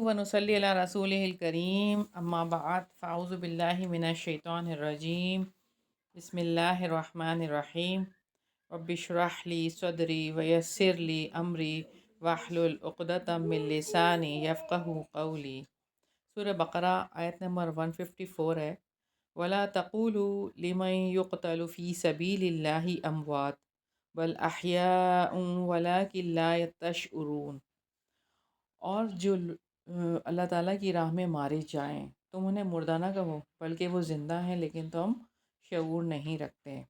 ونصلی علی رسولہ الکریم اما بعد فاعوذ باللہ من الشیطان الرجیم بسم اللہ الرحمن الرحیم رب اشرح لی صدری ویسر لی امری واحلل عقدۃ من لسانی یفقہوا قولی۔ سورہ بقرہ آیت نمبر 154 ہے۔ ولا تقولوا لمن يقتل في سبيل الله اموات بل احیاء ولکن لا تشعرون۔ اور جو اللہ تعالیٰ کی راہ میں مارے جائیں تم انہیں مردہ نہ کہو بلکہ وہ زندہ ہیں لیکن تم شعور نہیں رکھتے۔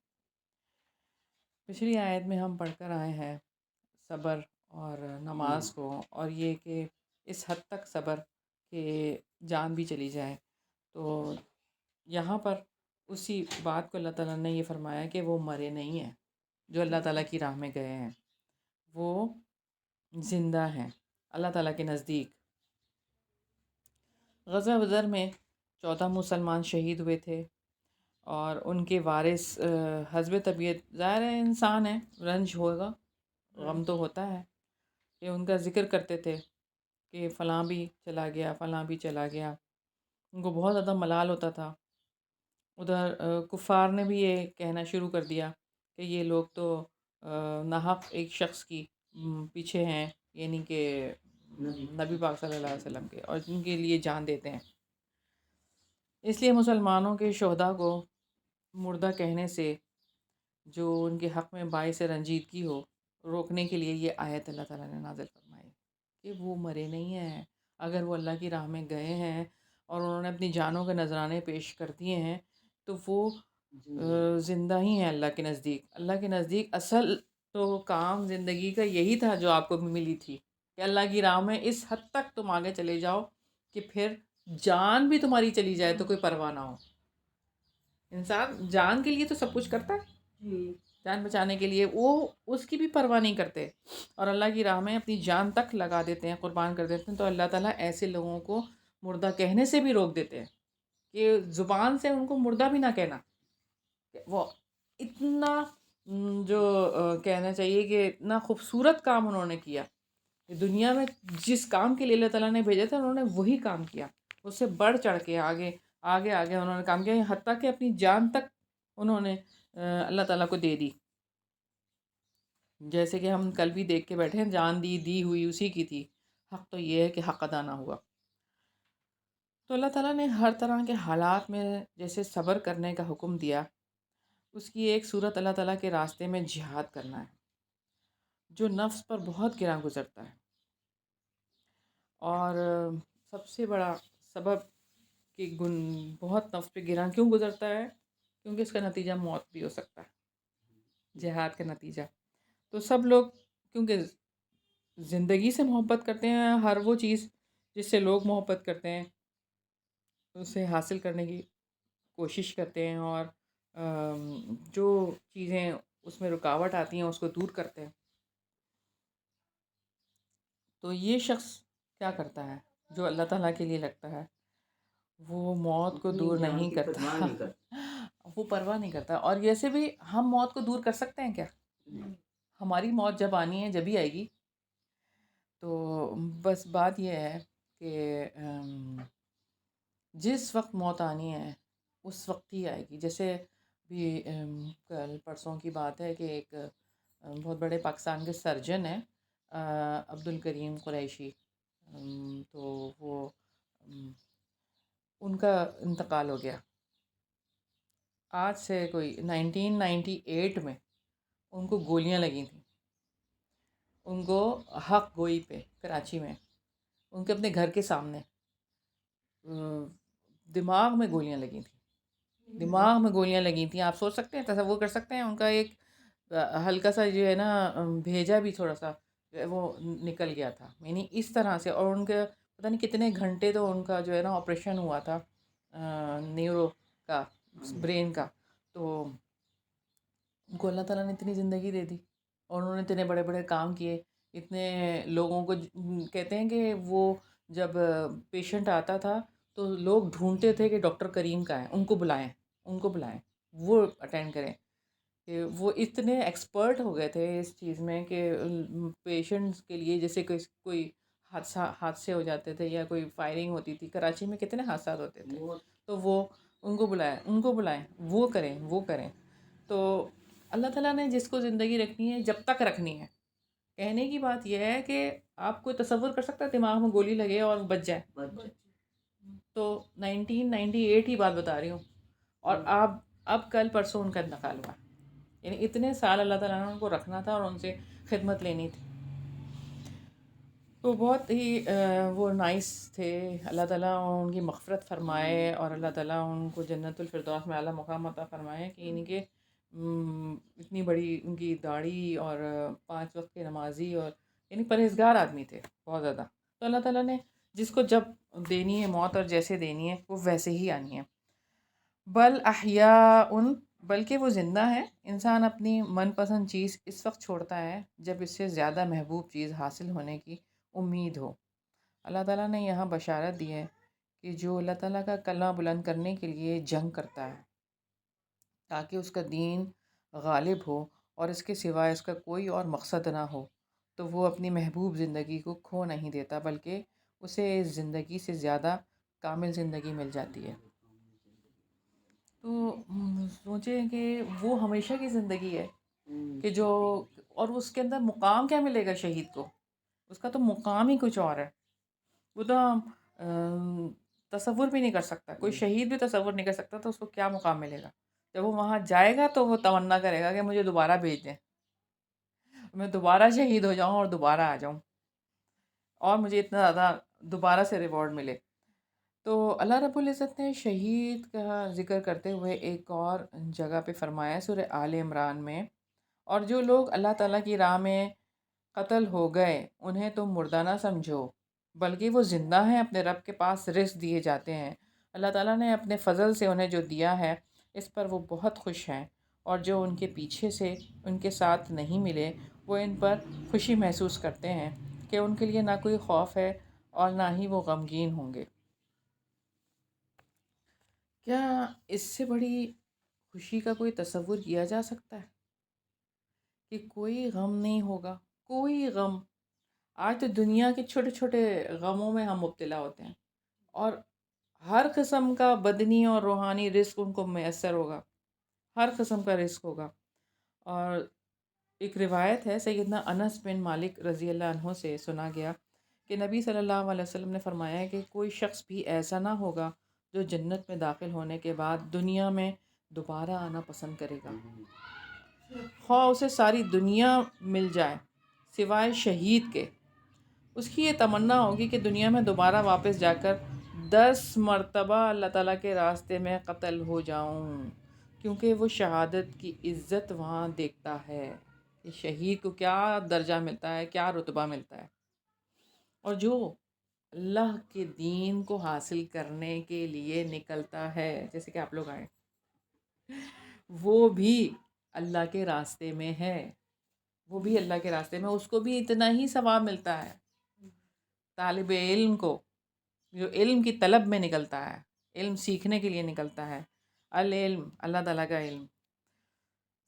پچھلی آیت میں ہم پڑھ کر آئے ہیں صبر اور نماز کو، اور یہ کہ اس حد تک صبر کہ جان بھی چلی جائے، تو یہاں پر اسی بات کو اللہ تعالیٰ نے یہ فرمایا کہ وہ مرے نہیں ہیں، جو اللہ تعالیٰ کی راہ میں گئے ہیں وہ زندہ ہیں اللہ تعالیٰ کے نزدیک۔ غزوہ بدر میں 14 مسلمان شہید ہوئے تھے، اور ان کے وارث حسب طبیعت، ظاہر ہے انسان ہے، رنج ہوگا، غم تو ہوتا ہے، کہ ان کا ذکر کرتے تھے کہ فلاں بھی چلا گیا، فلاں بھی چلا گیا۔ ان کو بہت زیادہ ملال ہوتا تھا۔ ادھر کفار نے بھی یہ کہنا شروع کر دیا کہ یہ لوگ تو ناحق ایک شخص کی پیچھے ہیں، یعنی کہ نبی پاک صلی اللہ علیہ وسلم کے، اور ان کے لیے جان دیتے ہیں۔ اس لیے مسلمانوں کے شہداء کو مردہ کہنے سے، جو ان کے حق میں باعث رنجیدگی ہو، روکنے کے لیے یہ آیت اللہ تعالیٰ نے نازل فرمائی کہ وہ مرے نہیں ہیں۔ اگر وہ اللہ کی راہ میں گئے ہیں اور انہوں نے اپنی جانوں کے نذرانے پیش کر دیے ہیں تو وہ زندہ ہی ہیں اللہ کے نزدیک۔ اللہ کے نزدیک اصل تو کام زندگی کا یہی تھا جو آپ کو ملی تھی، کہ اللہ کی راہ میں اس حد تک تم آگے چلے جاؤ کہ پھر جان بھی تمہاری چلی جائے تو کوئی پرواہ نہ ہو۔ انسان جان کے لیے تو سب کچھ کرتا ہے، جان بچانے کے لیے وہ اس کی بھی پرواہ نہیں کرتے، اور اللہ کی راہ میں اپنی جان تک لگا دیتے ہیں، قربان کر دیتے ہیں۔ تو اللہ تعالیٰ ایسے لوگوں کو مردہ کہنے سے بھی روک دیتے ہیں، کہ زبان سے ان کو مردہ بھی نہ کہنا۔ وہ اتنا جو کہنا چاہیے کہ اتنا خوبصورت کام انہوں نے کیا، کہ دنیا میں جس کام کے لیے اللہ تعالیٰ نے بھیجا تھا انہوں نے وہی کام کیا، اس سے بڑھ چڑھ کے آگے آگے آگے انہوں نے کام کیا، حتیٰ کہ اپنی جان تک انہوں نے اللہ تعالیٰ کو دے دی۔ جیسے کہ ہم کل بھی دیکھ کے بیٹھے ہیں، جان دی ہوئی اسی کی تھی، حق تو یہ ہے کہ حق ادا نہ ہوا۔ تو اللہ تعالیٰ نے ہر طرح کے حالات میں جیسے صبر کرنے کا حکم دیا، اس کی ایک صورت اللہ تعالیٰ کے راستے میں جہاد کرنا ہے، جو نفس پر بہت گراں گزرتا ہے، اور سب سے بڑا سبب کہ بہت نفس پہ گراں کیوں گزرتا ہے، کیونکہ اس کا نتیجہ موت بھی ہو سکتا ہے، جہاد کا نتیجہ۔ تو سب لوگ کیونکہ زندگی سے محبت کرتے ہیں، ہر وہ چیز جس سے لوگ محبت کرتے ہیں اسے حاصل کرنے کی کوشش کرتے ہیں، اور جو چیزیں اس میں رکاوٹ آتی ہیں اس کو دور کرتے ہیں۔ تو یہ شخص کیا کرتا ہے جو اللہ تعالیٰ کے لیے لگتا ہے، وہ موت کو دور نہیں کرتا، وہ پرواہ نہیں کرتا۔ اور جیسے بھی ہم موت کو دور کر سکتے ہیں کیا؟ ہماری موت جب آنی ہے جب ہی آئے گی۔ تو بس بات یہ ہے کہ جس وقت موت آنی ہے اس وقت ہی آئے گی۔ جیسے بھی کل پرسوں کی بات ہے کہ ایک بہت بڑے پاکستان کے سرجن ہیں، عبدالکریم قریشی، تو وہ ان کا انتقال ہو گیا آج سے کوئی 1998 میں۔ ان کو گولیاں لگی تھیں، ان کو حق گوئی پہ کراچی میں، ان کے اپنے گھر کے سامنے دماغ میں گولیاں لگی تھیں، دماغ میں گولیاں لگی تھیں۔ آپ سوچ سکتے ہیں، تصور کر سکتے ہیں، ان کا ایک ہلکا سا جو ہے نا بھیجا بھی تھوڑا سا وہ نکل گیا تھا، یعنی اس طرح سے۔ اور ان کے پتہ نہیں کتنے گھنٹے تو ان کا جو ہے نا آپریشن ہوا تھا نیورو کا، برین کا۔ تو ان کو اللہ تعالیٰ نے اتنی زندگی دے دی، اور انہوں نے اتنے بڑے بڑے کام کیے، اتنے لوگوں کو کہتے ہیں کہ وہ جب پیشنٹ آتا تھا تو لوگ ڈھونڈتے تھے کہ ڈاکٹر کریم کا ہے، ان کو بلائیں، ان کو بلائیں، وہ اٹینڈ کریں۔ کہ وہ اتنے ایکسپرٹ ہو گئے تھے اس چیز میں کہ پیشنٹس کے لیے جیسے کوئی حادثے ہو جاتے تھے یا کوئی فائرنگ ہوتی تھی، کراچی میں کتنے حادثات ہوتے تھے، تو وہ ان کو بلائیں، وہ کریں. تو اللہ تعالیٰ نے جس کو زندگی رکھنی ہے جب تک رکھنی ہے. کہنے کی بات یہ ہے کہ آپ کوئی تصور کر سکتا ہے دماغ میں گولی لگے اور بچ جائے. تو 1998 ہی بات بتا رہی ہوں، اور آپ اب کل پرسوں ان کا انتقال ہوا. یعنی اتنے سال اللہ تعالیٰ نے ان کو رکھنا تھا اور ان سے خدمت لینی تھی. تو بہت ہی وہ نائس تھے. اللہ تعالیٰ ان کی مغفرت فرمائے اور اللہ تعالیٰ ان کو جنت الفردوس میں اعلیٰ مقام عطا فرمائے کہ ان کے اتنی بڑی ان کی داڑھی اور 5 وقت کے نمازی اور یعنی پرہیزگار آدمی تھے بہت زیادہ. تو اللہ تعالیٰ نے جس کو جب دینی ہے موت اور جیسے دینی ہے وہ ویسے ہی آنی ہے. بل احیاء، بلکہ وہ زندہ ہے. انسان اپنی من پسند چیز اس وقت چھوڑتا ہے جب اس سے زیادہ محبوب چیز حاصل ہونے کی امید ہو. اللہ تعالیٰ نے یہاں بشارت دی ہے کہ جو اللہ تعالیٰ کا کلمہ بلند کرنے کے لیے جنگ کرتا ہے تاکہ اس کا دین غالب ہو اور اس کے سوائے اس کا کوئی اور مقصد نہ ہو، تو وہ اپنی محبوب زندگی کو کھو نہیں دیتا بلکہ اسے اس زندگی سے زیادہ کامل زندگی مل جاتی ہے. تو سوچیں کہ وہ ہمیشہ کی زندگی ہے کہ جو، اور اس کے اندر مقام کیا ملے گا شہید کو؟ اس کا تو مقام ہی کچھ اور ہے. وہ تو تصور بھی نہیں کر سکتا، کوئی شہید بھی تصور نہیں کر سکتا تو اس کو کیا مقام ملے گا. جب وہ وہاں جائے گا تو وہ تمنا کرے گا کہ مجھے دوبارہ بھیج دیں، میں دوبارہ شہید ہو جاؤں اور دوبارہ آ جاؤں اور مجھے اتنا زیادہ دوبارہ سے ریوارڈ ملے. تو اللہ رب العزت نے شہید کا ذکر کرتے ہوئے ایک اور جگہ پہ فرمایا سورہ آل عمران میں، اور جو لوگ اللہ تعالیٰ کی راہ میں قتل ہو گئے انہیں تم مردہ نہ سمجھو بلکہ وہ زندہ ہیں، اپنے رب کے پاس رزق دیے جاتے ہیں. اللہ تعالیٰ نے اپنے فضل سے انہیں جو دیا ہے اس پر وہ بہت خوش ہیں، اور جو ان کے پیچھے سے ان کے ساتھ نہیں ملے وہ ان پر خوشی محسوس کرتے ہیں کہ ان کے لیے نہ کوئی خوف ہے اور نہ ہی وہ غمگین ہوں گے. کیا اس سے بڑی خوشی کا کوئی تصور کیا جا سکتا ہے کہ کوئی غم نہیں ہوگا؟ کوئی غم. آج تو دنیا کے چھوٹے چھوٹے غموں میں ہم مبتلا ہوتے ہیں، اور ہر قسم کا بدنی اور روحانی رزق ان کو میسر ہوگا، ہر قسم کا رزق ہوگا. اور ایک روایت ہے سیدنا انس بن مالک رضی اللہ عنہ سے سنا گیا کہ نبی صلی اللہ علیہ وسلم نے فرمایا ہے کہ کوئی شخص بھی ایسا نہ ہوگا جو جنت میں داخل ہونے کے بعد دنیا میں دوبارہ آنا پسند کرے گا، خواہ اسے ساری دنیا مل جائے سوائے شہید کے. اس کی یہ تمنا ہوگی کہ دنیا میں دوبارہ واپس جا کر 10 مرتبہ اللہ تعالیٰ کے راستے میں قتل ہو جاؤں، کیونکہ وہ شہادت کی عزت وہاں دیکھتا ہے کہ شہید کو کیا درجہ ملتا ہے، کیا رتبہ ملتا ہے. اور جو اللہ کے دین کو حاصل کرنے کے لیے نکلتا ہے، جیسے کہ آپ لوگ آئے، وہ بھی اللہ کے راستے میں ہے، وہ بھی اللہ کے راستے میں، اس کو بھی اتنا ہی ثواب ملتا ہے. طالب علم کو جو علم کی طلب میں نکلتا ہے، علم سیکھنے کے لیے نکلتا ہے، العلم اللہ تعالیٰ کا علم.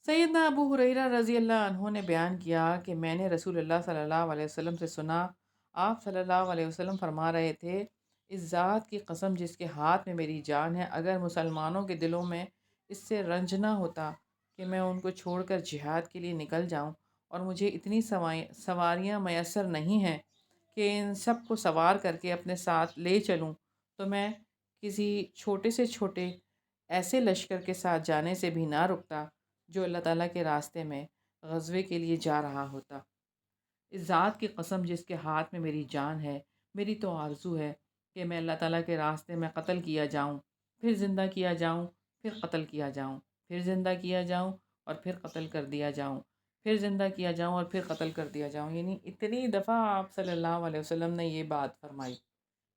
سیدنا ابو ہریرہ رضی اللہ عنہ نے بیان کیا کہ میں نے رسول اللہ صلی اللہ علیہ وسلم سے سنا، آپ صلی اللہ علیہ وسلم فرما رہے تھے، اس ذات کی قسم جس کے ہاتھ میں میری جان ہے، اگر مسلمانوں کے دلوں میں اس سے رنج نہ ہوتا کہ میں ان کو چھوڑ کر جہاد کے لیے نکل جاؤں اور مجھے اتنی سواریاں میسر نہیں ہیں کہ ان سب کو سوار کر کے اپنے ساتھ لے چلوں، تو میں کسی چھوٹے سے چھوٹے ایسے لشکر کے ساتھ جانے سے بھی نہ رکتا جو اللہ تعالیٰ کے راستے میں غزوے کے لیے جا رہا ہوتا. اس ذات کی قسم جس کے ہاتھ میں میری جان ہے، میری تو آرزو ہے کہ میں اللہ تعالیٰ کے راستے میں قتل کیا جاؤں، پھر زندہ کیا جاؤں، پھر قتل کیا جاؤں، پھر زندہ کیا جاؤں اور پھر قتل کر دیا جاؤں، پھر زندہ کیا جاؤں اور پھر قتل کر دیا جاؤں. یعنی اتنی دفعہ آپ صلی اللہ علیہ وسلم نے یہ بات فرمائی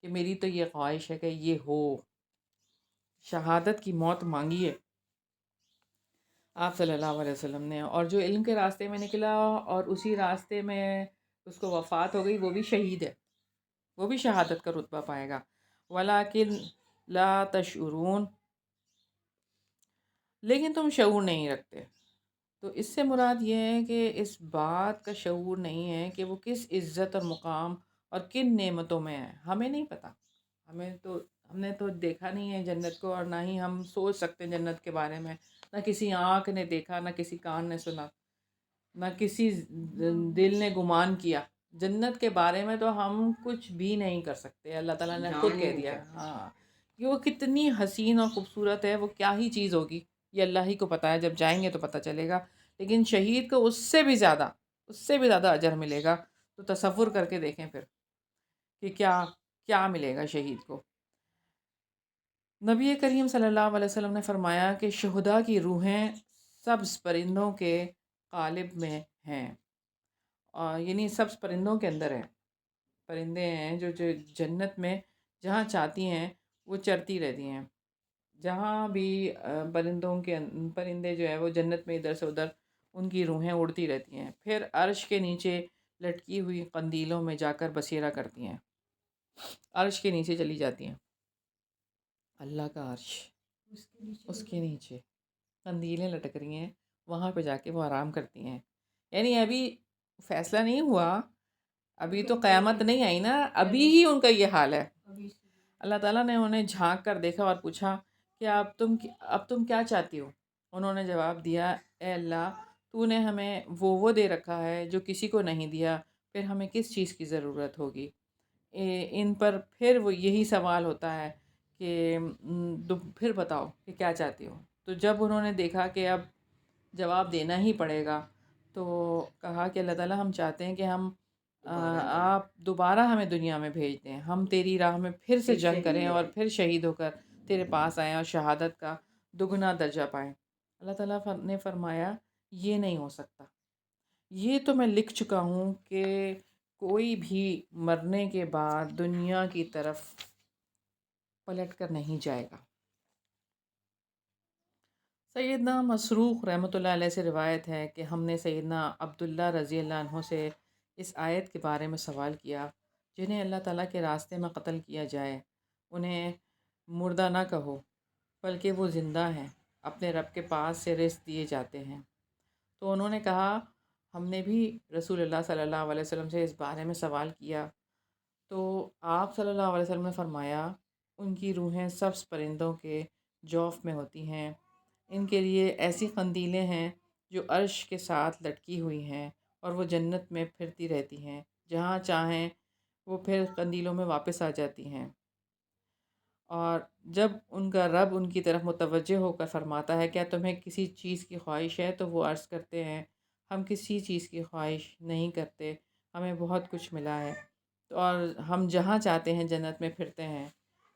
کہ میری تو یہ خواہش ہے کہ یہ ہو. شہادت کی موت مانگی ہے آپ صلی اللہ علیہ وسلم نے. اور جو علم کے راستے میں نکلا اور اسی راستے میں اس کو وفات ہو گئی، وہ بھی شہید ہے، وہ بھی شہادت کا رتبہ پائے گا. وَلَٰكِن لَا تَشْعُرُونَ، لیکن تم شعور نہیں رکھتے. تو اس سے مراد یہ ہے کہ اس بات کا شعور نہیں ہے کہ وہ کس عزت اور مقام اور کن نعمتوں میں ہیں، ہمیں نہیں پتہ۔ ہم نے تو دیکھا نہیں ہے جنت کو، اور نہ ہی ہم سوچ سکتے ہیں جنت کے بارے میں، نہ کسی آنکھ نے دیکھا، نہ کسی کان نے سنا، نہ کسی دل نے گمان کیا۔ جنت کے بارے میں تو ہم کچھ بھی نہیں کر سکتے، اللہ تعالیٰ نے خود کہہ دیا ہاں کہ وہ کتنی حسین اور خوبصورت ہے، وہ کیا ہی چیز ہوگی یہ اللہ ہی کو پتہ ہے، جب جائیں گے تو پتہ چلے گا۔ لیکن شہید کو اس سے بھی زیادہ اجر ملے گا، تو تصور کر کے دیکھیں پھر کہ کیا ملے گا شہید کو۔ نبی کریم صلی اللہ علیہ وسلم نے فرمایا کہ شہداء کی روحیں سبز پرندوں کے قالب میں ہیں، اور یعنی سبز پرندوں کے اندر ہیں، پرندے ہیں جو جنت میں جہاں چاہتی ہیں وہ چرتی رہتی ہیں، جہاں بھی پرندے جو ہے وہ جنت میں ادھر سے ادھر ان کی روحیں اڑتی رہتی ہیں، پھر عرش کے نیچے لٹکی ہوئی قندیلوں میں جا کر بسیرا کرتی ہیں، عرش کے نیچے چلی جاتی ہیں، اللہ کا عرش، اس کے نیچے قندیلیں لٹک رہی ہیں، وہاں پہ جا کے وہ آرام کرتی ہیں۔ یعنی ابھی فیصلہ نہیں ہوا، ابھی تو قیامت نہیں آئی نا، ابھی ہی ان کا یہ حال ہے۔ اللہ تعالیٰ نے انہیں جھانک کر دیکھا اور پوچھا کہ اب تم کیا چاہتی ہو؟ انہوں نے جواب دیا، اے اللہ، تو نے ہمیں وہ دے رکھا ہے جو کسی کو نہیں دیا، پھر ہمیں کس چیز کی ضرورت ہوگی؟ ان پر پھر وہ یہی سوال ہوتا ہے کہ پھر بتاؤ کہ کیا چاہتی ہو؟ تو جب انہوں نے دیکھا کہ اب جواب دینا ہی پڑے گا، تو کہا کہ اللہ تعالیٰ ہم چاہتے ہیں کہ آپ دوبارہ ہمیں دنیا میں بھیج دیں، ہم تیری راہ میں پھر سے جنگ کریں اور پھر شہید ہو کر تیرے پاس آئیں اور شہادت کا دگنا درجہ پائیں۔ اللہ تعالیٰ نے فرمایا یہ نہیں ہو سکتا، یہ تو میں لکھ چکا ہوں کہ کوئی بھی مرنے کے بعد دنیا کی طرف پلٹ کر نہیں جائے گا۔ سیدنا مسروق رحمۃ اللہ علیہ سے روایت ہے کہ ہم نے سیدنا عبداللہ رضی اللہ عنہ سے اس آیت کے بارے میں سوال کیا، جنہیں اللہ تعالیٰ کے راستے میں قتل کیا جائے انہیں مردہ نہ کہو، بلکہ وہ زندہ ہیں، اپنے رب کے پاس سے رزق دیے جاتے ہیں۔ تو انہوں نے کہا ہم نے بھی رسول اللہ صلی اللہ علیہ وسلم سے اس بارے میں سوال کیا، تو آپ صلی اللہ علیہ وسلم نے فرمایا ان کی روحیں سبز پرندوں کے جوف میں ہوتی ہیں، ان کے لیے ایسی قندیلیں ہیں جو عرش کے ساتھ لٹکی ہوئی ہیں، اور وہ جنت میں پھرتی رہتی ہیں، جہاں چاہیں وہ پھر قندیلوں میں واپس آ جاتی ہیں۔ اور جب ان کا رب ان کی طرف متوجہ ہو کر فرماتا ہے کیا تمہیں کسی چیز کی خواہش ہے، تو وہ عرض کرتے ہیں ہم کسی چیز کی خواہش نہیں کرتے، ہمیں بہت کچھ ملا ہے، اور ہم جہاں چاہتے ہیں جنت میں پھرتے ہیں۔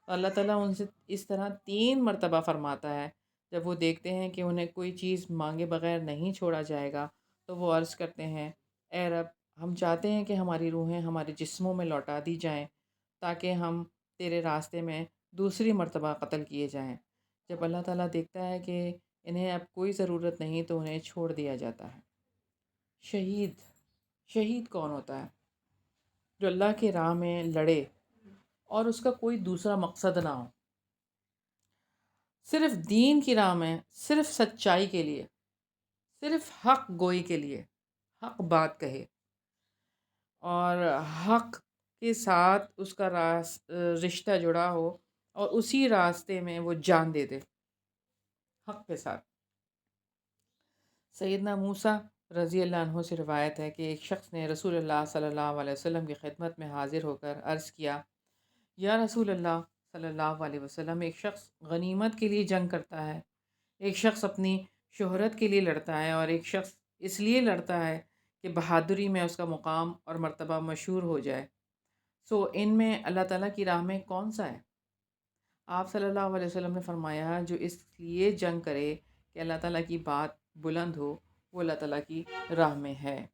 اور اللہ تعالیٰ ان سے اس طرح 3 مرتبہ فرماتا ہے، جب وہ دیکھتے ہیں کہ انہیں کوئی چیز مانگے بغیر نہیں چھوڑا جائے گا، تو وہ عرض کرتے ہیں اے رب، ہم چاہتے ہیں کہ ہماری روحیں ہمارے جسموں میں لوٹا دی جائیں تاکہ ہم تیرے راستے میں دوسری مرتبہ قتل کیے جائیں۔ جب اللہ تعالیٰ دیکھتا ہے کہ انہیں اب کوئی ضرورت نہیں تو انہیں چھوڑ دیا جاتا ہے۔ شہید کون ہوتا ہے؟ جو اللہ کی راہ میں لڑے اور اس کا کوئی دوسرا مقصد نہ ہو، صرف دین کی راہ میں، صرف سچائی کے لیے، صرف حق گوئی کے لیے حق بات کہے، اور حق کے ساتھ اس کا رشتہ جڑا ہو، اور اسی راستے میں وہ جان دے دے حق کے ساتھ۔ سیدنا موسیٰ رضی اللہ عنہ سے روایت ہے کہ ایک شخص نے رسول اللہ صلی اللہ علیہ وسلم کی خدمت میں حاضر ہو کر عرض کیا، یا رسول اللہ صلی اللہ علیہ وسلم، ایک شخص غنیمت کے لیے جنگ کرتا ہے، ایک شخص اپنی شہرت کے لیے لڑتا ہے، اور ایک شخص اس لیے لڑتا ہے کہ بہادری میں اس کا مقام اور مرتبہ مشہور ہو جائے، سو ان میں اللہ تعالیٰ کی راہ میں کون سا ہے؟ آپ صلی اللہ علیہ وسلم نے فرمایا جو اس لیے جنگ کرے کہ اللہ تعالیٰ کی بات بلند ہو، وہ اللہ تعالیٰ کی راہ میں ہے۔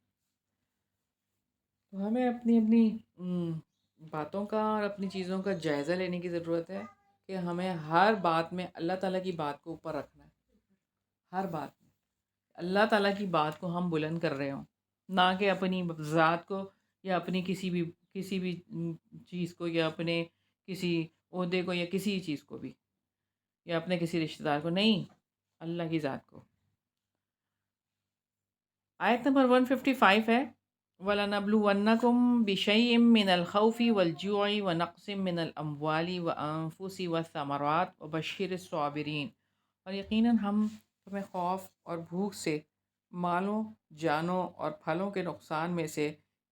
تو ہمیں اپنی باتوں کا اور اپنی چیزوں کا جائزہ لینے کی ضرورت ہے کہ ہمیں ہر بات میں اللہ تعالیٰ کی بات کو اوپر رکھنا ہے، ہر بات میں اللہ تعالیٰ کی بات کو ہم بلند کر رہے ہوں، نہ کہ اپنی ذات کو، یا اپنی کسی بھی چیز کو، یا اپنے کسی عہدے کو، یا کسی چیز کو بھی، یا اپنے کسی رشتہ دار کو، نہیں، اللہ کی ذات کو۔ آیت نمبر 155 ہے، وَلَنَبْلُوَنَّكُمْ بِشَيْءٍ مِّنَ الْخَوْفِ وَالْجُوعِ وَنَقْصٍ مِّنَ الْأَمْوَالِ وَأَنفُسِ وَالثَّمَرَاتِ وَبَشِّرِ الصَّابِرِينَ، اور یقیناً ہم تمہیں خوف اور بھوک سے، مالوں، جانوں اور پھلوں کے نقصان میں سے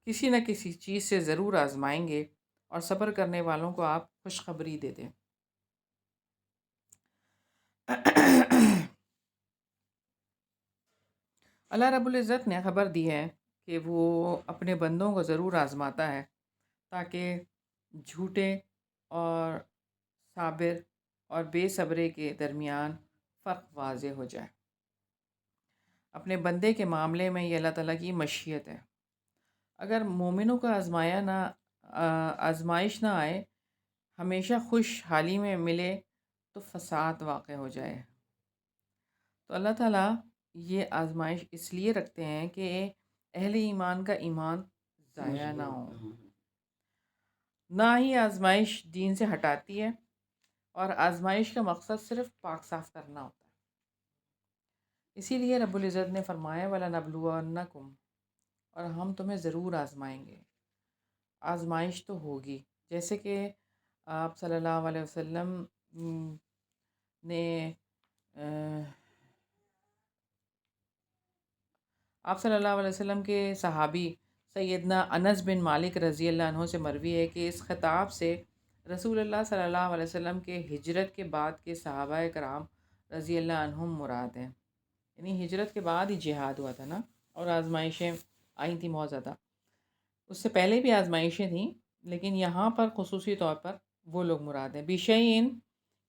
کسی نہ کسی چیز سے ضرور آزمائیں گے، اور صبر کرنے والوں کو آپ خوشخبری دے دیں۔ اللہ رب العزت نے خبر دی ہے کہ وہ اپنے بندوں کو ضرور آزماتا ہے، تاکہ جھوٹے اور صابر اور بے صبرے کے درمیان فرق واضح ہو جائے۔ اپنے بندے کے معاملے میں یہ اللہ تعالیٰ کی مشیت ہے۔ اگر مومنوں کا آزمائش نہ آئے، ہمیشہ خوش حالی میں ملے، تو فساد واقع ہو جائے۔ تو اللہ تعالیٰ یہ آزمائش اس لیے رکھتے ہیں کہ اہل ایمان کا ایمان ضائع نہ ہو۔ نہ ہی آزمائش دین سے ہٹاتی ہے، اور آزمائش کا مقصد صرف پاک صاف کرنا ہوتا ہے۔ اسی لیے رب العزت نے فرمایا وَلَنَبْلُوَنَّكُمْ، اور ہم تمہیں ضرور آزمائیں گے۔ آزمائش تو ہوگی، جیسے کہ آپ صلی اللہ علیہ وسلم نے آپ صلی اللہ علیہ وسلم کے صحابی سیدنا انس بن مالک رضی اللہ عنہ سے مروی ہے کہ اس خطاب سے رسول اللہ صلی اللہ علیہ وسلم کے ہجرت کے بعد کے صحابہ کرام رضی اللہ عنہم مراد ہیں۔ یعنی ہجرت کے بعد ہی جہاد ہوا تھا نا، اور آزمائشیں آئی تھیں بہت زیادہ۔ اس سے پہلے بھی آزمائشیں تھیں، لیکن یہاں پر خصوصی طور پر وہ لوگ مراد ہیں۔ بِشَیْءٍ،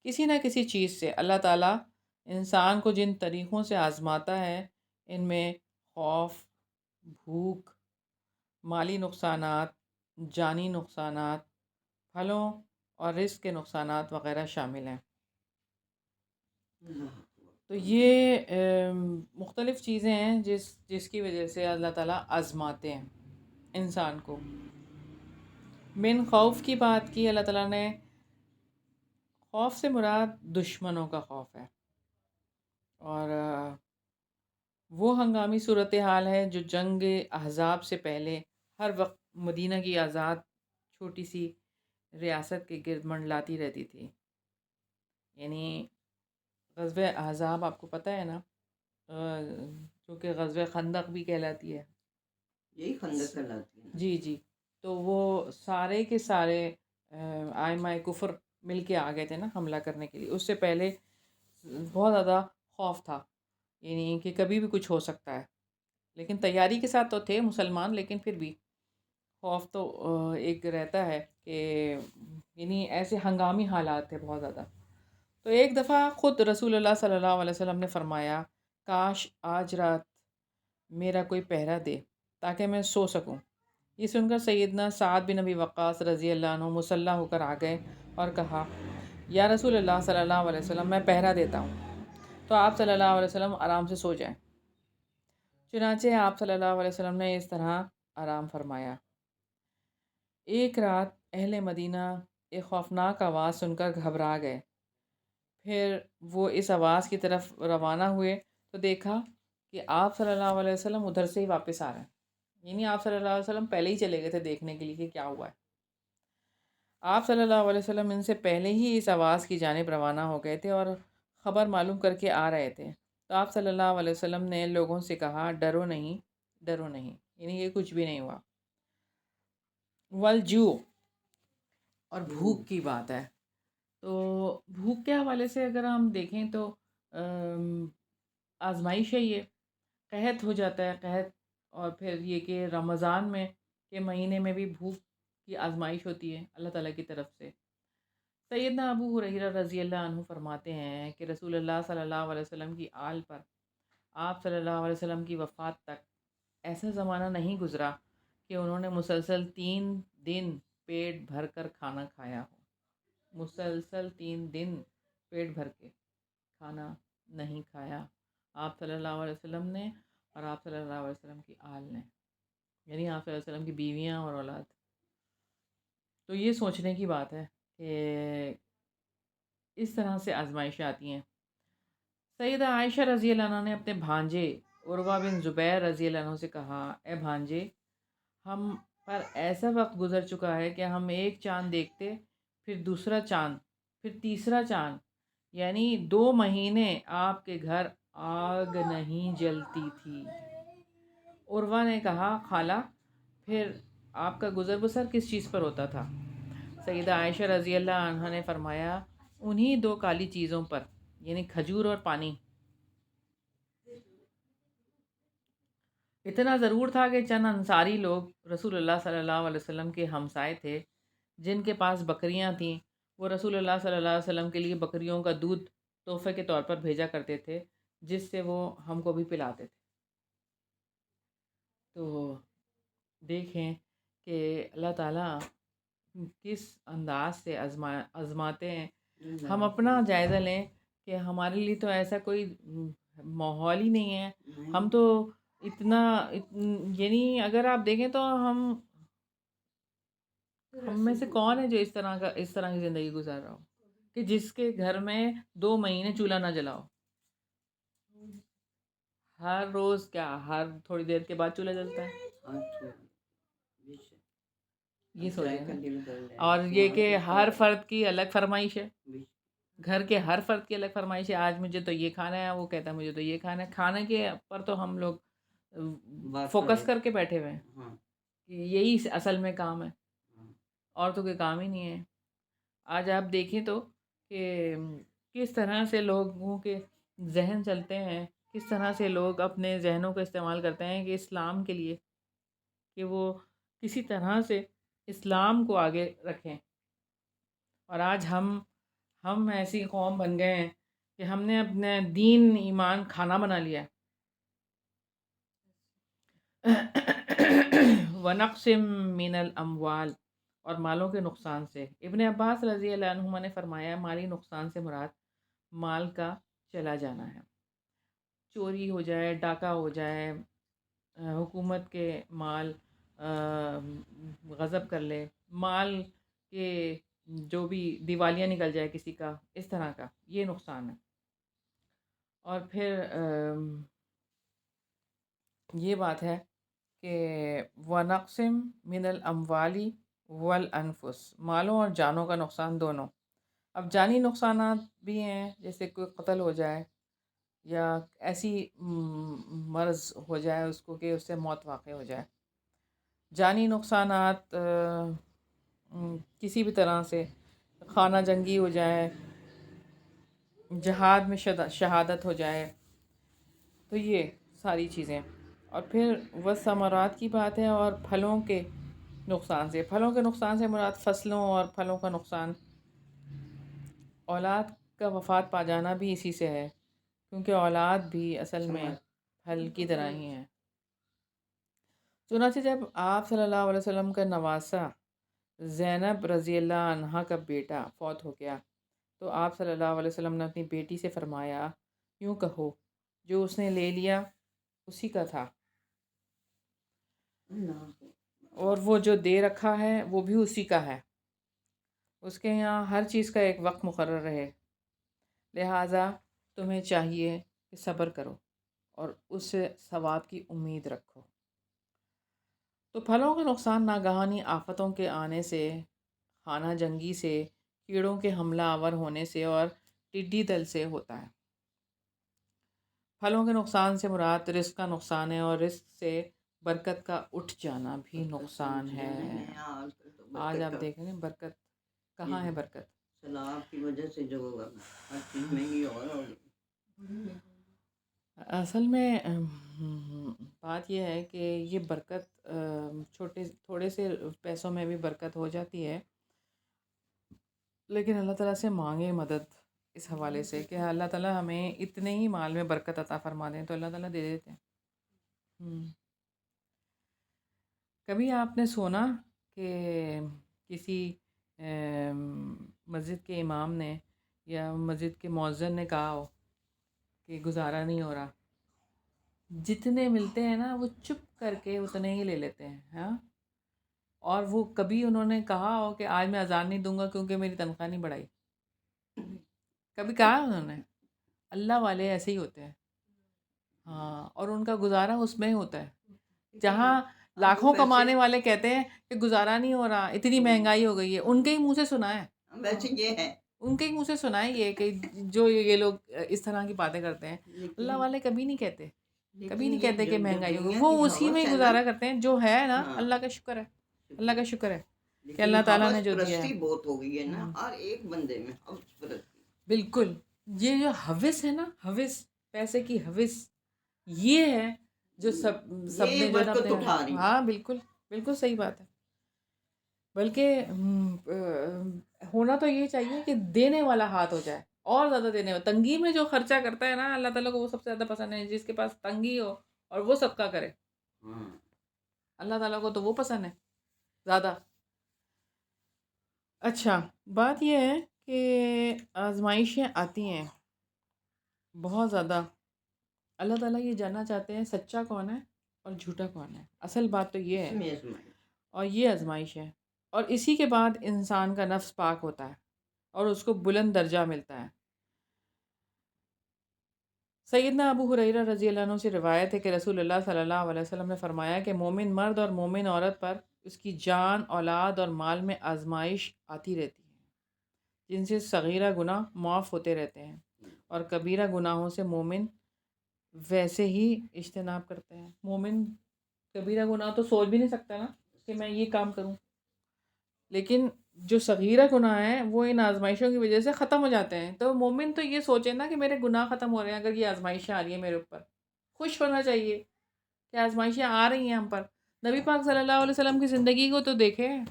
کسی نہ کسی چیز سے اللہ تعالیٰ انسان کو جن طریقوں سے آزماتا ہے، ان میں خوف، بھوک، مالی نقصانات، جانی نقصانات، پھلوں اور رزق کے نقصانات وغیرہ شامل ہیں۔ تو یہ مختلف چیزیں ہیں جس کی وجہ سے اللہ تعالیٰ آزماتے ہیں انسان کو۔ من خوف کی بات کی اللہ تعالیٰ نے، خوف سے مراد دشمنوں کا خوف ہے، اور وہ ہنگامی صورتحال ہے جو جنگ احزاب سے پہلے ہر وقت مدینہ کی آزاد چھوٹی سی ریاست کے گرد منڈلاتی رہتی تھی۔ یعنی غزوہ احزاب آپ کو پتہ ہے نا، جو کہ غزوہ خندق بھی کہلاتی ہے۔ یہی خندق کہلاتی ہے۔ جی جی، تو وہ سارے کے سارے آئمہ کفر مل کے آ گئے تھے نا حملہ کرنے کے لیے۔ اس سے پہلے بہت زیادہ خوف تھا، یعنی کہ کبھی بھی کچھ ہو سکتا ہے، لیکن تیاری کے ساتھ تو تھے مسلمان، لیکن پھر بھی خوف تو ایک رہتا ہے کہ یعنی ایسے ہنگامی حالات تھے بہت زیادہ۔ تو ایک دفعہ خود رسول اللہ صلی اللہ علیہ وسلم نے فرمایا، کاش آج رات میرا کوئی پہرا دے تاکہ میں سو سکوں۔ یہ سن کر سیدنا سعد بن ابی وقاص رضی اللہ عنہ مسلح ہو کر آ گئے اور کہا، یا رسول اللہ صلی اللہ علیہ وسلم، میں پہرا دیتا ہوں، تو آپ صلی اللہ علیہ وسلم آرام سے سو جائیں۔ چنانچہ آپ صلی اللہ علیہ وسلم نے اس طرح آرام فرمایا۔ ایک رات اہل مدینہ ایک خوفناک آواز سن کر گھبرا گئے۔ پھر وہ اس آواز کی طرف روانہ ہوئے تو دیکھا کہ آپ صلی اللہ علیہ وسلم ادھر سے ہی واپس آ رہے ہیں، یعنی آپ صلی اللہ علیہ وسلم پہلے ہی چلے گئے تھے دیکھنے کے لیے کہ کیا ہوا ہے۔ آپ صلی اللہ علیہ وسلم ان سے پہلے ہی اس آواز کی جانب روانہ ہو گئے تھے اور خبر معلوم کر کے آ رہے تھے۔ تو آپ صلی اللہ علیہ وسلم نے لوگوں سے کہا، ڈرو نہیں، ڈرو نہیں، یعنی یہ کچھ بھی نہیں ہوا۔ والجوع، اور بھوک کی بات ہے، تو بھوک کے حوالے سے اگر ہم دیکھیں تو آزمائش ہے، یہ قحط ہو جاتا ہے، قحط، اور پھر یہ کہ رمضان میں کے مہینے میں بھی بھوک کی آزمائش ہوتی ہے اللہ تعالیٰ کی طرف سے۔ سیدنا ابو ہریرہ رضی اللہ عنہ فرماتے ہیں کہ رسول اللہ صلی اللہ علیہ وسلم کی آل پر آپ صلی اللہ علیہ وسلم کی وفات تک ایسا زمانہ نہیں گزرا کہ انہوں نے مسلسل 3 دن پیٹ بھر کر کھانا کھایا ہو۔ مسلسل 3 دن پیٹ بھر کے کھانا نہیں کھایا آپ صلی اللہ علیہ وسلم نے، اور آپ صلی اللہ علیہ وسلم کی آل نے، یعنی آپ صلی اللہ علیہ وسلم کی بیویاں اور اولاد۔ تو یہ سوچنے کی بات ہے کہ اس طرح سے آزمائشیں آتی ہیں۔ سیدہ عائشہ رضی اللہ عنہ نے اپنے بھانجے عروہ بن زبیر رضی اللہ عنہ سے کہا، اے بھانجے، ہم پر ایسا وقت گزر چکا ہے کہ ہم ایک چاند دیکھتے، پھر دوسرا چاند، پھر تیسرا چاند، یعنی 2 مہینے آپ کے گھر آگ نہیں جلتی تھی۔ عروہ نے کہا خالہ پھر آپ کا گزر بسر کس چیز پر ہوتا تھا؟ سیدہ عائشہ رضی اللہ عنہا نے فرمایا انہی 2 کالی چیزوں پر، یعنی کھجور اور پانی۔ اتنا ضرور تھا کہ چند انصاری لوگ رسول اللہ صلی اللہ علیہ وسلم کے ہمسائے تھے، جن کے پاس بکریاں تھیں۔ وہ رسول اللہ صلی اللہ علیہ وسلم کے لیے بکریوں کا دودھ تحفے کے طور پر بھیجا کرتے تھے، جس سے وہ ہم کو بھی پلاتے تھے۔ تو دیکھیں کہ اللہ تعالیٰ کس انداز سے آزماتے ہیں۔ ہم اپنا جائزہ لیں کہ ہمارے لیے تو ایسا کوئی ماحول ہی نہیں ہے۔ ہم تو یعنی اگر آپ دیکھیں تو ہم میں سے کون ہے جو اس طرح کی زندگی گزار رہا ہو کہ جس کے گھر میں 2 مہینے چولہا نہ جلاؤ؟ ہر روز کیا، ہر تھوڑی دیر کے بعد چولہا جلتا ہے؟ یہ سوچیں۔ اور یہ کہ ہر فرد کی الگ فرمائش ہے، گھر کے ہر فرد کی الگ فرمائش ہے۔ آج مجھے تو یہ کھانا ہے، وہ کہتا ہے مجھے تو یہ کھانا ہے۔ کھانے کے پر تو ہم لوگ فوکس کر کے بیٹھے ہوئے ہیں کہ یہی اصل میں کام ہے، اور تو کوئی کام ہی نہیں ہے۔ آج آپ دیکھیں تو کہ کس طرح سے لوگوں کے ذہن چلتے ہیں، کس طرح سے لوگ اپنے ذہنوں کا استعمال کرتے ہیں کہ اسلام کے لیے، کہ وہ کسی طرح سے اسلام کو آگے رکھیں۔ اور آج ہم ایسی قوم بن گئے ہیں کہ ہم نے اپنے دین ایمان کھانا بنا لیا ہے۔ وَنَقْسِم مِّنَ الْأَمْوَالِ، اور مالوں کے نقصان سے۔ ابن عباس رضی اللہ عنہما نے فرمایا مالی نقصان سے مراد مال کا چلا جانا ہے، چوری ہو جائے، ڈاکہ ہو جائے، حکومت کے مال غصب کر لے، مال کے جو بھی دیوالیہ نکل جائے کسی کا، اس طرح کا، یہ نقصان ہے۔ اور پھر یہ بات ہے کہ وَنَقْسِم مِّنَ الْأَمْوَالِ وَالْأَنفُسِ، مالوں اور جانوں کا نقصان دونوں۔ اب جانی نقصانات بھی ہیں، جیسے کوئی قتل ہو جائے یا ایسی مرض ہو جائے اس کو کہ اس سے موت واقع ہو جائے۔ جانی نقصانات کسی بھی طرح سے خانہ جنگی ہو جائے، جہاد میں شہادت ہو جائے، تو یہ ساری چیزیں۔ اور پھر والثمرات کی بات ہے، اور پھلوں کے نقصان سے۔ پھلوں کے نقصان سے مراد فصلوں اور پھلوں کا نقصان۔ اولاد کا وفات پا جانا بھی اسی سے ہے، کیونکہ اولاد بھی اصل میں پھل کی طرح ہی ہیں۔ چنانچہ جب آپ صلی اللہ علیہ وسلم کا نواسہ زینب رضی اللہ عنہا کا بیٹا فوت ہو گیا تو آپ صلی اللہ علیہ وسلم نے اپنی بیٹی سے فرمایا یوں کہو جو اس نے لے لیا اسی کا تھا، اور وہ جو دے رکھا ہے وہ بھی اسی کا ہے۔ اس کے یہاں ہر چیز کا ایک وقت مقرر رہے، لہٰذا تمہیں چاہیے کہ صبر کرو اور اس سے ثواب کی امید رکھو۔ تو پھلوں کا نقصان ناگہانی آفتوں کے آنے سے، خانہ جنگی سے، کیڑوں کے حملہ آور ہونے سے اور ٹڈی دل سے ہوتا ہے۔ پھلوں کے نقصان سے مراد رزق کا نقصان ہے، اور رزق سے برکت کا اٹھ جانا بھی نقصان ہے۔ آج آپ دیکھ رہے ہیں برکت کہاں ہے؟ برکت سیلاب کی وجہ سے جو ہر چیز مہنگی اور ہوگی۔ اصل میں بات یہ ہے کہ یہ برکت تھوڑے سے پیسوں میں بھی برکت ہو جاتی ہے، لیکن اللہ تعالیٰ سے مانگے مدد اس حوالے سے کہ اللہ تعالیٰ ہمیں اتنے ہی مال میں برکت عطا فرما دیں تو اللہ تعالیٰ دے دیتے ہیں۔ کبھی آپ نے سنا کہ کسی مسجد کے امام نے یا مسجد کے مؤذن نے کہا ہو کہ گزارا نہیں ہو رہا؟ جتنے ملتے ہیں نا وہ چپ کر کے اتنے ہی لے لیتے ہیں، ہاں۔ اور وہ کبھی انہوں نے کہا ہو کہ آج میں اذان نہیں دوں گا کیونکہ میری تنخواہ نہیں بڑھائی؟ کبھی کہا انہوں نے؟ اللہ والے ایسے ہی ہوتے ہیں، ہاں۔ اور ان کا گزارا اس میں ہی ہوتا ہے، جہاں لاکھوں ویسے کمانے والے کہتے ہیں کہ گزارا نہیں ہو رہا، اتنی مہنگائی ہو گئی ہے، ان کے ہی منہ سے سنا ہے، ویسے یہ ہے، ان کے ہی منہ سے سنا ہے یہ کہ جو یہ لوگ اس طرح کی باتیں کرتے ہیں. اللہ لیکن والے کبھی نہیں کہتے، کبھی لیکن نہیں یہ کہتے کہ جو مہنگائی ہوگی، دنیا کی وہ اسی میں ہوس ہی ہے نا، گزارا کرتے ہیں جو ہے نا. ہاں، اللہ کا شکر ہے، اللہ کا شکر ہے کہ لیکن اللہ تعالیٰ نے ہوس جو دیا ہے. پرستی بہت ہو گئی ہے نا ہوں، ہر ایک بندے میں، ہوس پرستی. بالکل. یہ جو ہوس ہے نا، ہوس، پیسے کی ہوس، یہ ہے جو سب یہ نے جو ہے نا برکت اپنے. اٹھا رہی ہے. ہاں بالکل، بالکل صحیح بات ہے. بلکہ ہونا تو یہ چاہیے کہ دینے والا ہاتھ ہو جائے، اور زیادہ دینے والا. تنگی میں جو خرچہ کرتا ہے نا، اللہ تعالیٰ کو وہ سب سے زیادہ پسند ہے. جس کے پاس تنگی ہو اور وہ صدقہ کرے، ہاں، اللہ تعالیٰ کو تو وہ پسند ہے زیادہ. اچھا، بات یہ ہے کہ آزمائشیں آتی ہیں بہت زیادہ. اللہ تعالیٰ یہ جاننا چاہتے ہیں سچا کون ہے اور جھوٹا کون ہے. اصل بات تو یہ اس ہے، میں آزمائش. اور یہ آزمائش ہے. اور اسی کے بعد انسان کا نفس پاک ہوتا ہے اور اس کو بلند درجہ ملتا ہے. سیدنا ابو ہریرہ رضی اللہ عنہ سے روایت ہے کہ رسول اللہ صلی اللہ علیہ وسلم نے فرمایا کہ مومن مرد اور مومن عورت پر اس کی جان، اولاد اور مال میں آزمائش آتی رہتی ہے، جن سے صغیرہ گناہ معاف ہوتے رہتے ہیں اور کبیرہ گناہوں سے مومن ویسے ہی اجتناب کرتے ہیں. مومن کبیرہ گناہ تو سوچ بھی نہیں سکتا نا کہ میں یہ کام کروں، لیکن جو صغیرہ گناہ ہیں وہ ان آزمائشوں کی وجہ سے ختم ہو جاتے ہیں. تو مومن تو یہ سوچے نا کہ میرے گناہ ختم ہو رہے ہیں. اگر یہ آزمائشیں آ رہی ہیں میرے اوپر، خوش ہونا چاہیے کہ آزمائشیں آ رہی ہیں ہم پر. نبی پاک صلی اللہ علیہ وسلم کی زندگی کو تو دیکھیں،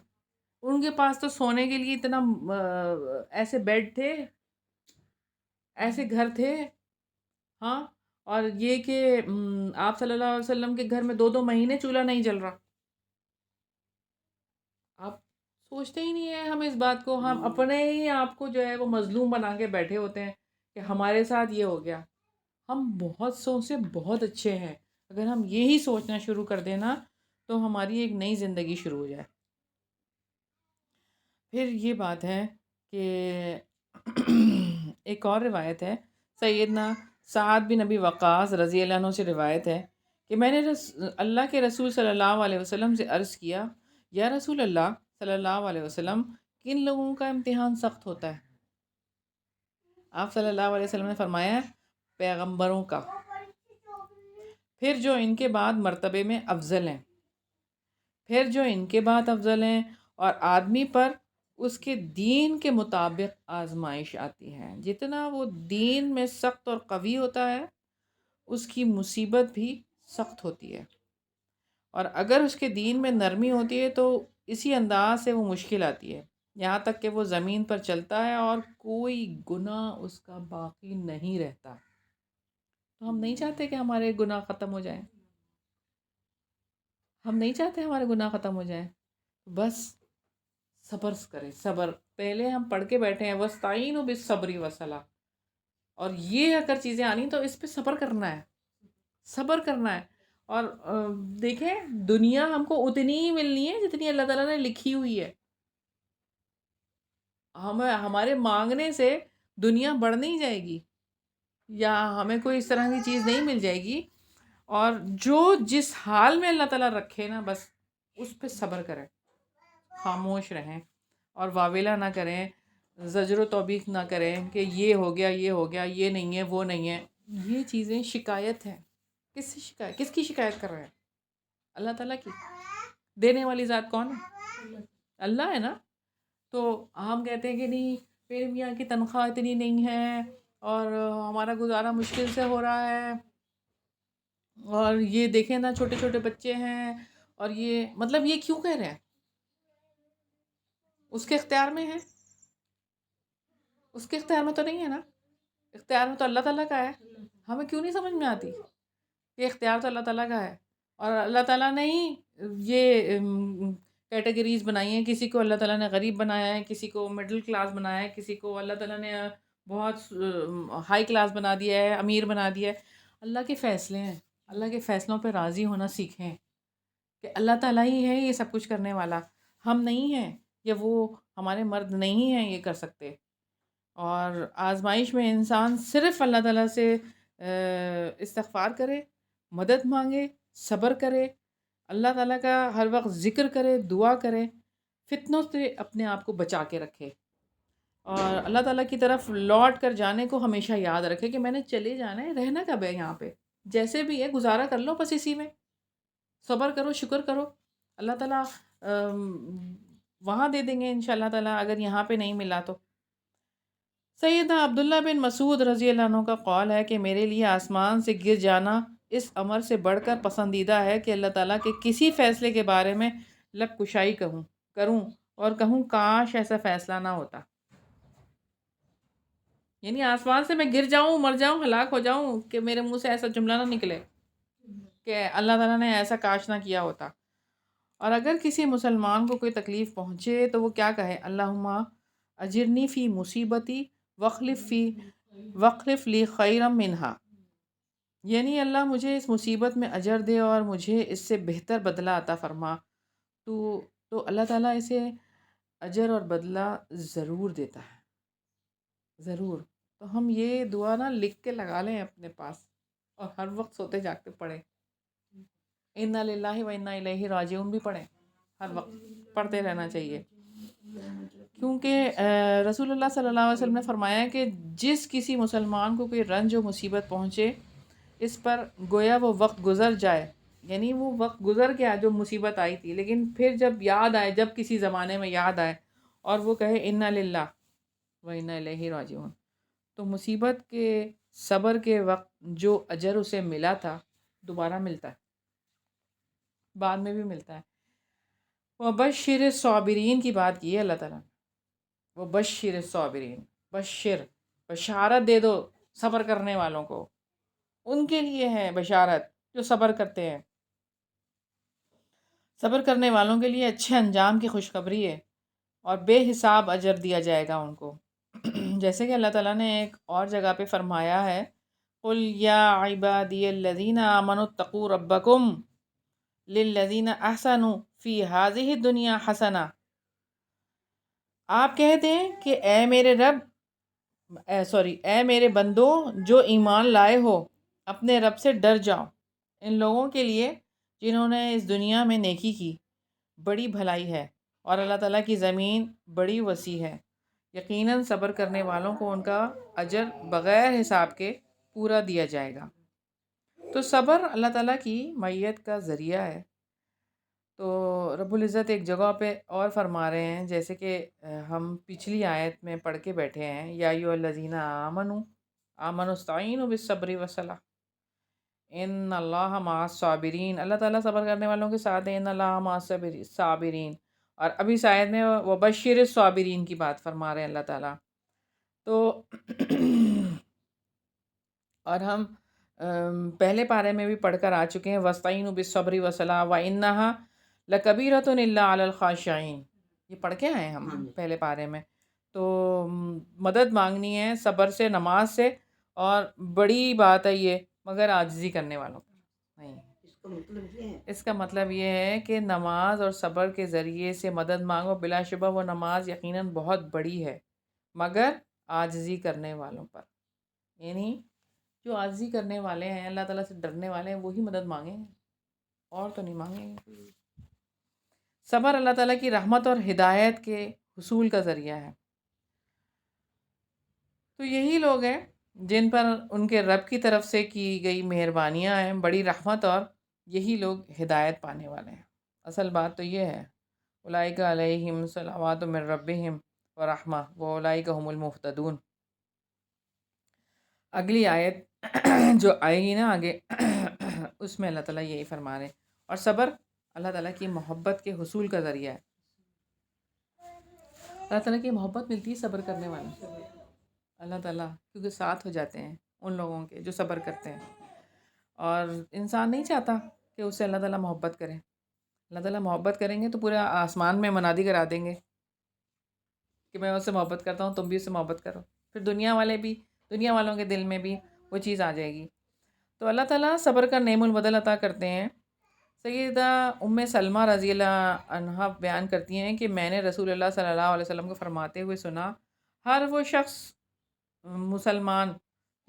ان کے پاس تو سونے کے لیے اتنا ایسے بیڈ تھے، ایسے گھر تھے. ہاں، اور یہ کہ آپ صلی اللہ علیہ وسلم کے گھر میں 2 مہینے چولہا نہیں جل رہا. آپ سوچتے ہی نہیں ہیں ہم اس بات کو. ہم اپنے ہی آپ کو جو ہے وہ مظلوم بنا کے بیٹھے ہوتے ہیں کہ ہمارے ساتھ یہ ہو گیا. ہم بہت سو سے بہت اچھے ہیں. اگر ہم یہی سوچنا شروع کر دیں نا تو ہماری ایک نئی زندگی شروع ہو جائے. پھر یہ بات ہے کہ ایک اور روایت ہے، سیدنا سعد بن ابی وقاص رضی اللہ عنہ سے روایت ہے کہ میں نے اللہ کے رسول صلی اللہ علیہ وسلم سے عرض کیا، یا رسول اللہ صلی اللہ علیہ وسلم، کن لوگوں کا امتحان سخت ہوتا ہے؟ آپ صلی اللہ علیہ وسلم نے فرمایا، پیغمبروں کا، پھر جو ان کے بعد مرتبے میں افضل ہیں، پھر جو ان کے بعد افضل ہیں، اور آدمی پر اس کے دین کے مطابق آزمائش آتی ہے. جتنا وہ دین میں سخت اور قوی ہوتا ہے اس کی مصیبت بھی سخت ہوتی ہے، اور اگر اس کے دین میں نرمی ہوتی ہے تو اسی انداز سے وہ مشکل آتی ہے، یہاں تک کہ وہ زمین پر چلتا ہے اور کوئی گناہ اس کا باقی نہیں رہتا. تو ہم نہیں چاہتے کہ ہمارے گناہ ختم ہو جائیں، ہم نہیں چاہتے ہمارے گناہ ختم ہو جائیں. بس صبر کریں. صبر پہلے ہم پڑھ کے بیٹھے ہیں، وَاسْتَعِينُوا بِالصَّبْرِ وَالصَّلَاةِ، اور یہ اگر چیزیں آنی تو اس پہ صبر کرنا ہے، صبر کرنا ہے. اور دیکھیں، دنیا ہم کو اتنی ہی ملنی ہے جتنی اللہ تعالیٰ نے لکھی ہوئی ہے. ہمارے مانگنے سے دنیا بڑھ نہیں جائے گی، یا ہمیں کوئی اس طرح کی چیز نہیں مل جائے گی. اور جو جس حال میں اللہ تعالیٰ رکھے نا، بس اس پہ صبر کریں، خاموش رہیں اور واویلا نہ کریں، زجر و توبیخ نہ کریں کہ یہ ہو گیا، یہ ہو گیا، یہ نہیں ہے، وہ نہیں ہے. یہ چیزیں شکایت ہیں. کس کی شکایت کر رہے ہیں؟ اللہ تعالیٰ کی. دینے والی ذات کون ہے؟ اللہ ہے نا. تو ہم کہتے ہیں کہ نہیں، میرے میاں کی تنخواہ اتنی نہیں ہے اور ہمارا گزارا مشکل سے ہو رہا ہے، اور یہ دیکھیں نا چھوٹے چھوٹے بچے ہیں، اور یہ مطلب یہ کیوں کہہ رہے ہیں؟ اس کے اختیار میں ہے؟ اس کے اختیار میں تو نہیں ہے نا. اختیار میں تو اللہ تعالیٰ کا ہے. ہمیں کیوں نہیں سمجھ میں آتی کہ اختیار تو اللہ تعالیٰ کا ہے، اور اللہ تعالیٰ نے ہی یہ کیٹیگریز بنائی ہیں. کسی کو اللہ تعالیٰ نے غریب بنایا ہے، کسی کو مڈل کلاس بنایا ہے، کسی کو اللہ تعالیٰ نے بہت ہائی کلاس بنا دیا ہے، امیر بنا دیا ہے. اللہ کے فیصلے ہیں. اللہ کے فیصلوں پہ راضی ہونا سیکھیں کہ اللہ تعالیٰ ہی ہے یہ سب کچھ کرنے والا، ہم نہیں ہیں، یا وہ ہمارے مرد نہیں ہیں یہ کر سکتے. اور آزمائش میں انسان صرف اللہ تعالیٰ سے استغفار کرے، مدد مانگے، صبر کرے، اللہ تعالیٰ کا ہر وقت ذکر کرے، دعا کرے، فتنوں سے اپنے آپ کو بچا کے رکھے، اور اللہ تعالیٰ کی طرف لوٹ کر جانے کو ہمیشہ یاد رکھے کہ میں نے چلے جانا ہے، رہنا کب ہے یہاں پہ، جیسے بھی ہے گزارا کر لو بس اسی میں، صبر کرو، شکر کرو، اللہ تعالیٰ وہاں دے دیں گے انشاء اللہ تعالیٰ اگر یہاں پہ نہیں ملا تو۔ سیدنا عبداللہ بن مسعود رضی اللہ عنہ کا قول ہے کہ میرے لیے آسمان سے گر جانا اس امر سے بڑھ کر پسندیدہ ہے کہ اللہ تعالیٰ کے کسی فیصلے کے بارے میں لب کشائی کروں اور کہوں کاش ایسا فیصلہ نہ ہوتا۔ یعنی آسمان سے میں گر جاؤں، مر جاؤں، ہلاک ہو جاؤں کہ میرے منہ سے ایسا جملہ نہ نکلے کہ اللہ تعالیٰ نے ایسا کاش نہ کیا ہوتا۔ اور اگر کسی مسلمان کو کوئی تکلیف پہنچے تو وہ کیا کہے، اللہم اجرنی فی مصیبتی وخلف لی خیرم منہا، یعنی اللہ مجھے اس مصیبت میں اجر دے اور مجھے اس سے بہتر بدلہ عطا فرما۔ تو اللہ تعالیٰ اسے اجر اور بدلہ ضرور دیتا ہے، ضرور۔ تو ہم یہ دعا نا لکھ کے لگا لیں اپنے پاس اور ہر وقت سوتے جاگتے پڑھیں، انا للہ و انا الیہ راجعون بھی پڑھیں، ہر وقت پڑھتے رہنا چاہیے، کیونکہ رسول اللہ صلی اللہ علیہ وسلم نے فرمایا کہ جس کسی مسلمان کو کوئی رنج و مصیبت پہنچے اس پر گویا وہ وقت گزر جائے، یعنی وہ وقت گزر گیا جو مصیبت آئی تھی، لیکن پھر جب یاد آئے، جب کسی زمانے میں یاد آئے اور وہ کہے انا للہ و انا الیہ راجعون، تو مصیبت کے صبر کے وقت جو اجر اسے ملا تھا دوبارہ ملتا ہے، بعد میں بھی ملتا ہے۔ وبشر الصابرین کی بات کی ہے اللہ تعالیٰ نے، وبشر الصابرین، بشارت دے دو صبر کرنے والوں کو، ان کے لیے ہے بشارت جو صبر کرتے ہیں، صبر کرنے والوں کے لیے اچھے انجام کی خوشخبری ہے اور بے حساب اجر دیا جائے گا ان کو۔ جیسے کہ اللہ تعالیٰ نے ایک اور جگہ پہ فرمایا ہے، قُلْ يَا عِبَادِيَ الَّذِينَ آمَنُوا اتَّقُوا رَبَّكُمْ لِلَّذِينَ أَحْسَنُوا فِي هَذِهِ الدُّنْيَا حَسَنَةٌ، آپ کہہ دیں کہ اے میرے بندو جو ایمان لائے ہو اپنے رب سے ڈر جاؤ، ان لوگوں کے لیے جنہوں نے اس دنیا میں نیکی کی بڑی بھلائی ہے اور اللہ تعالیٰ کی زمین بڑی وسیع ہے، یقیناً صبر کرنے والوں کو ان کا اجر بغیر حساب کے پورا دیا جائے گا۔ تو صبر اللہ تعالیٰ کی معیت کا ذریعہ ہے۔ تو رب العزت ایک جگہ پہ اور فرما رہے ہیں، جیسے کہ ہم پچھلی آیت میں پڑھ کے بیٹھے ہیں، یا ایھا الذین آمنوا استعینوا بالصبر والصلاۃ ان اللہ مع الصابرین، اللہ تعالیٰ صبر کرنے والوں کے ساتھ ہیں، ان اللہ مع الصابرین، اور ابھی اس آیت میں وبشر الصابرین کی بات فرما رہے ہیں اللہ تعالیٰ۔ تو اور ہم پہلے پارے میں بھی پڑھ کر آ چکے ہیں، وَاسْتَعِینُوا بِالصَّبْرِ وَالصَّلَاةِ وَإِنَّهَا لَكَبِیرَةٌ إِلَّا عَلَى الْخَاشِعِینَ، یہ پڑھ کے آئے ہیں ہم پہلے پارے میں۔ تو مدد مانگنی ہے صبر سے، نماز سے، اور بڑی بات ہے یہ مگر عاجزی کرنے والوں پر نہیں۔ اس کا مطلب یہ ہے کہ نماز اور صبر کے ذریعے سے مدد مانگو، بلا شبہ وہ نماز یقیناً بہت بڑی ہے مگر عاجزی کرنے والوں پر، یعنی جو عاجزی کرنے والے ہیں، اللہ تعالیٰ سے ڈرنے والے ہیں، وہی مدد مانگیں گے، اور تو نہیں مانگیں گے۔ صبر اللہ تعالیٰ کی رحمت اور ہدایت کے حصول کا ذریعہ ہے۔ تو یہی لوگ ہیں جن پر ان کے رب کی طرف سے کی گئی مہربانیاں ہیں، بڑی رحمت، اور یہی لوگ ہدایت پانے والے ہیں۔ اصل بات تو یہ ہے، اولئک علیہم صلوات من ربہم ورحمہ واولئک هم المہتدون۔ اگلی آیت جو آئے گی نا آگے اس میں اللہ تعالیٰ یہی فرما رہے ہیں، اور صبر اللہ تعالیٰ کی محبت کے حصول کا ذریعہ ہے۔ اللہ تعالیٰ کی محبت ملتی ہے صبر کرنے والوں سے، اللہ تعالیٰ کیونکہ ساتھ ہو جاتے ہیں ان لوگوں کے جو صبر کرتے ہیں، اور انسان نہیں چاہتا کہ اس سے اللہ تعالیٰ محبت کرے۔ اللہ تعالیٰ محبت کریں گے تو پورے آسمان میں منادی کرا دیں گے کہ میں اس سے محبت کرتا ہوں، تم بھی اس سے محبت کرو، پھر دنیا والوں کے دل میں بھی وہ چیز آ جائے گی۔ تو اللہ تعالیٰ صبر کا نعم البدل عطا کرتے ہیں۔ سیدہ ام سلمہ رضی اللہ عنہا بیان کرتی ہیں کہ میں نے رسول اللہ صلی اللہ علیہ وسلم کو فرماتے ہوئے سنا، ہر وہ شخص مسلمان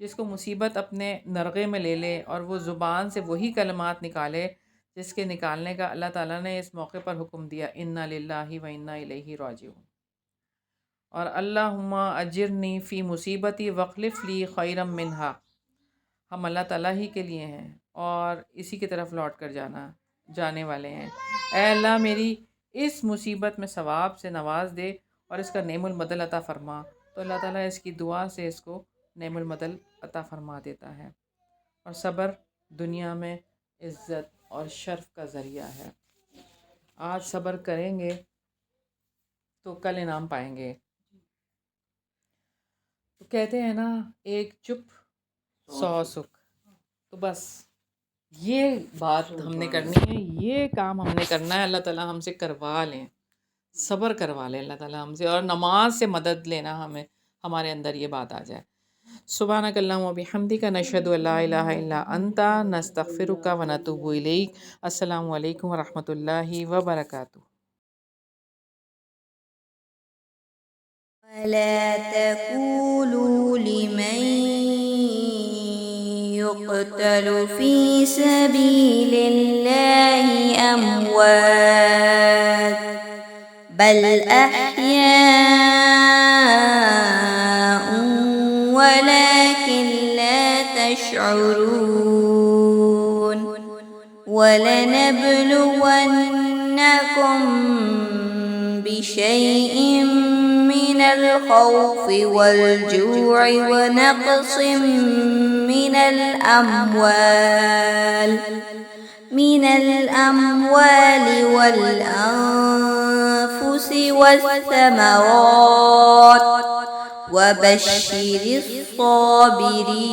جس کو مصیبت اپنے نرغے میں لے لے اور وہ زبان سے وہی کلمات نکالے جس کے نکالنے کا اللہ تعالیٰ نے اس موقع پر حکم دیا، انا للہ و انا الیہ راجعون۔ اور اللہم اجرنی فی مصیبتی وخلف لی خیرم منہا، ہم اللہ تعالیٰ ہی کے لیے ہیں اور اسی کی طرف لوٹ کر جانے والے ہیں۔ اے اللہ میری اس مصیبت میں ثواب سے نواز دے اور اس کا نعم المدل عطا فرما۔ تو اللہ تعالیٰ اس کی دعا سے اس کو نعم المدل عطا فرما دیتا ہے۔ اور صبر دنیا میں عزت اور شرف کا ذریعہ ہے۔ آج صبر کریں گے تو کل انعام پائیں گے۔ تو کہتے ہیں نا، ایک چپ 100 سکھ۔ تو بس یہ بات ہم نے کرنی ہے، یہ کام ہم نے کرنا ہے، اللہ تعالیٰ ہم سے کروا لیں، صبر کروا لیں اللہ تعالیٰ ہم سے، اور نماز سے مدد لینا، ہمارے اندر یہ بات آ جائے۔ سبحانک اللہم و بحمدک، نشہد ان لا الہ الا انت، نستغفرک و نتوب الیک۔ السلام علیکم و رحمۃ اللہ وبرکاتہ۔ ولا تقولوا لمن يقتل في سبيل الله أموات بل أحياء ولكن لا تشعرون ولنبلونكم بشيء من الخوف والجوع ونقص من الأموال والأنفس والثمرات وبشر الصابرين